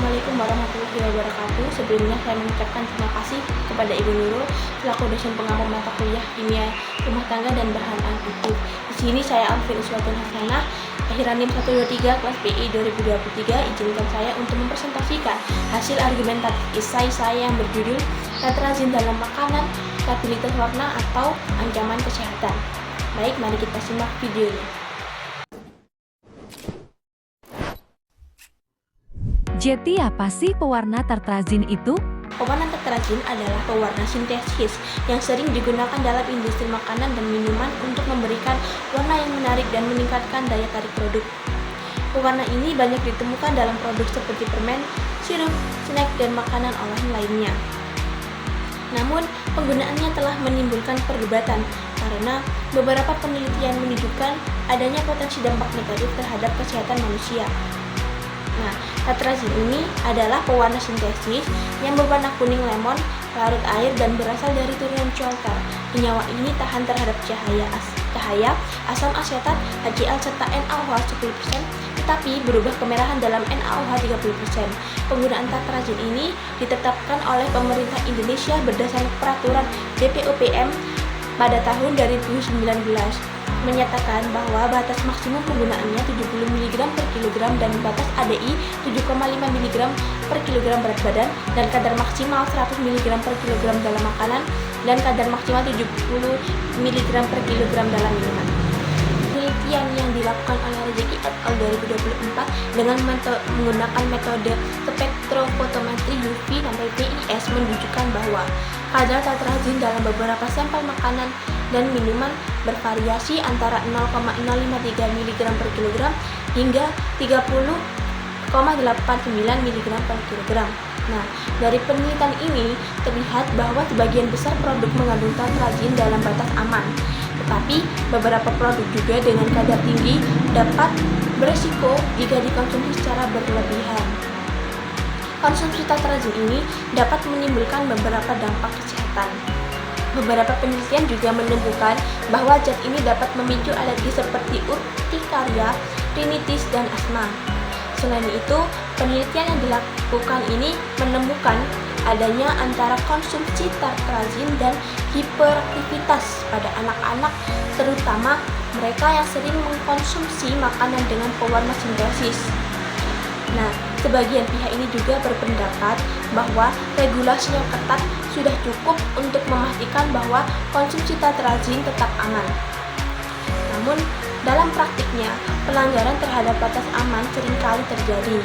Assalamualaikum warahmatullahi wabarakatuh. Sebelumnya saya mengucapkan terima kasih kepada Ibu Nurul selaku dosen pengampu mata kuliah kimia rumah tangga dan bahan additif. Di sini saya Alfin Uswatun Hasanah, akhiran NIM 123 kelas BI 2023. Izinkan saya untuk mempresentasikan hasil argumentatif esai saya yang berjudul Tetrazin dalam makanan, stabilitas warna atau ancaman kesehatan. Baik, mari kita simak videonya. Jadi apa sih pewarna tetrazin itu? Pewarna tetrazin adalah pewarna sintesis yang sering digunakan dalam industri makanan dan minuman untuk memberikan warna yang menarik dan meningkatkan daya tarik produk. Pewarna ini banyak ditemukan dalam produk seperti permen, sirup, snack, dan makanan olahan lainnya. Namun, penggunaannya telah menimbulkan perdebatan karena beberapa penelitian menunjukkan adanya potensi dampak negatif terhadap kesehatan manusia. Nah, tetrazin ini adalah pewarna sintesis yang berwarna kuning lemon, larut air, dan berasal dari turunan coulter. Senyawa ini tahan terhadap cahaya, asam asetat, HCl serta NaOH 10%, tetapi berubah kemerahan dalam NaOH 30%. Penggunaan tetrazin ini ditetapkan oleh pemerintah Indonesia berdasarkan peraturan BPOPM pada tahun 2019. Menyatakan bahwa batas maksimum penggunaannya 70 mg per kilogram dan batas ADI 7,5 mg per kilogram berat badan dan kadar maksimal 100 mg per kilogram dalam makanan dan kadar maksimal 70 mg per kilogram dalam minuman. Penelitian yang dilakukan oleh Rezeki et al. 2024 dengan menggunakan metode spektrofotometri UV sampai PIS menunjukkan bahwa kadar tetrazin dalam beberapa sampel makanan dan minuman bervariasi antara 0,053 mg per kilogram hingga 30,89 mg per kilogram. Nah, dari penelitian ini terlihat bahwa sebagian besar produk mengandung tetrazin dalam batas aman. Tetapi, beberapa produk juga dengan kadar tinggi dapat beresiko jika dikonsumsi secara berlebihan. Konsumsi tetrazin ini dapat menimbulkan beberapa dampak kesehatan. Beberapa penelitian juga menemukan bahwa zat ini dapat memicu alergi seperti urtikaria, rinitis, dan asma. Selain itu, penelitian yang dilakukan ini menemukan adanya antara konsumsi tetrazin dan hiperaktivitas pada anak-anak, terutama mereka yang sering mengkonsumsi makanan dengan pewarna sintesis. Nah, sebagian pihak ini juga berpendapat bahwa regulasi yang ketat sudah cukup untuk memastikan bahwa konsumsi tetrazin tetap aman. Namun, dalam praktiknya, pelanggaran terhadap batas aman seringkali terjadi.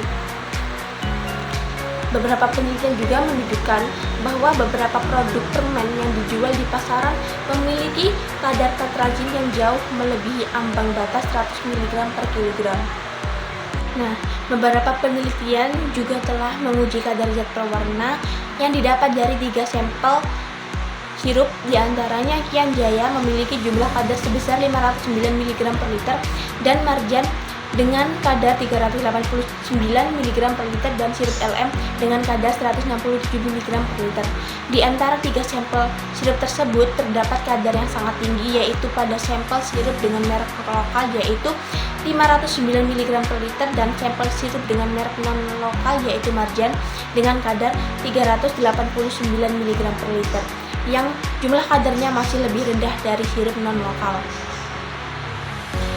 Beberapa penelitian juga menunjukkan bahwa beberapa produk permen yang dijual di pasaran memiliki kadar tetrazin yang jauh melebihi ambang batas 100 mg per kilogram. Nah, beberapa penelitian juga telah menguji kadar zat pewarna yang didapat dari 3 sampel sirup, diantaranya Kian Jaya memiliki jumlah kadar sebesar 509 mg per liter dan Marjan dengan kadar 389 mg per liter dan sirup LM dengan kadar 167 mg per liter. Di antara 3 sampel sirup tersebut terdapat kadar yang sangat tinggi, yaitu pada sampel sirup dengan merek lokal yaitu 509 mg per liter dan sampel sirup dengan merek non-lokal yaitu Marjan dengan kadar 389 mg per liter, yang jumlah kadarnya masih lebih rendah dari sirup non-lokal.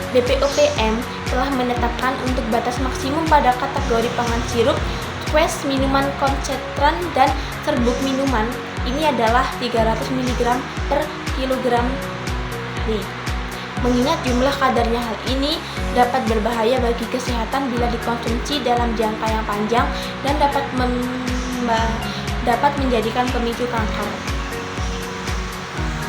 BPOPM telah menetapkan untuk batas maksimum pada kategori pangan sirup, squash, minuman konsentran, dan serbuk minuman ini adalah 300 mg per kilogram. Mengingat jumlah kadarnya, hal ini dapat berbahaya bagi kesehatan bila dikonsumsi dalam jangka yang panjang dan dapat menjadikan pemicu kanker.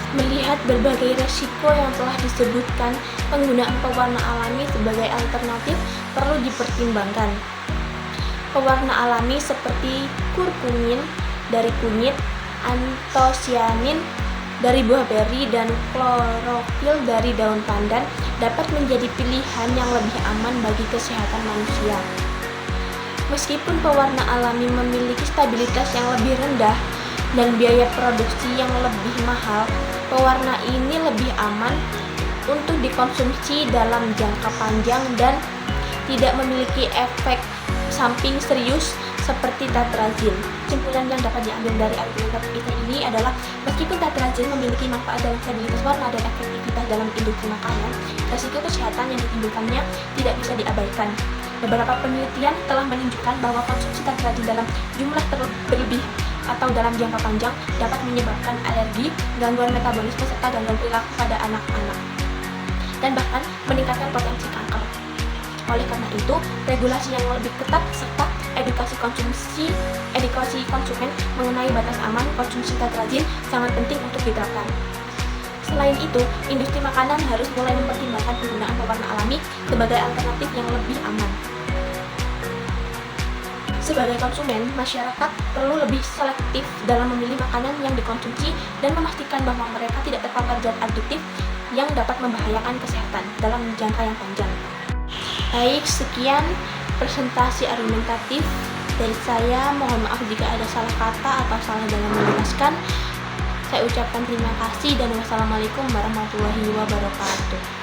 Melihat berbagai resiko yang telah disebutkan, penggunaan pewarna alami sebagai alternatif perlu dipertimbangkan. Pewarna alami seperti kurkumin dari kunyit, antosianin dari buah beri, dan klorofil dari daun pandan dapat menjadi pilihan yang lebih aman bagi kesehatan manusia. Meskipun pewarna alami memiliki stabilitas yang lebih rendah dan biaya produksi yang lebih mahal, pewarna ini lebih aman untuk dikonsumsi dalam jangka panjang dan tidak memiliki efek samping serius seperti tetrazin. Kesimpulan yang dapat diambil dari argumentatif kita ini adalah meskipun tetrazin memiliki manfaat dalam stabilitas warna dan efektivitas dalam industri makanan, resiko kesehatan yang ditimbulkannya tidak bisa diabaikan. Beberapa penelitian telah menunjukkan bahwa konsumsi tetrazin dalam jumlah berlebih atau dalam jangka panjang dapat menyebabkan alergi, gangguan metabolisme, serta gangguan perilaku pada anak-anak, dan bahkan meningkatkan potensi kanker. Oleh karena itu, regulasi yang lebih ketat serta edukasi konsumen mengenai batas aman konsumsi tetrazin sangat penting untuk diterapkan. Selain itu, industri makanan harus mulai mempertimbangkan penggunaan pewarna alami sebagai alternatif yang lebih aman. Sebagai konsumen, masyarakat perlu lebih selektif dalam memilih makanan yang dikonsumsi dan memastikan bahwa mereka tidak terpapar zat adiktif yang dapat membahayakan kesehatan dalam jangka yang panjang. Baik, sekian presentasi argumentatif dari saya. Mohon maaf jika ada salah kata atau salah dalam menjelaskan. Saya ucapkan terima kasih dan wassalamualaikum warahmatullahi wabarakatuh.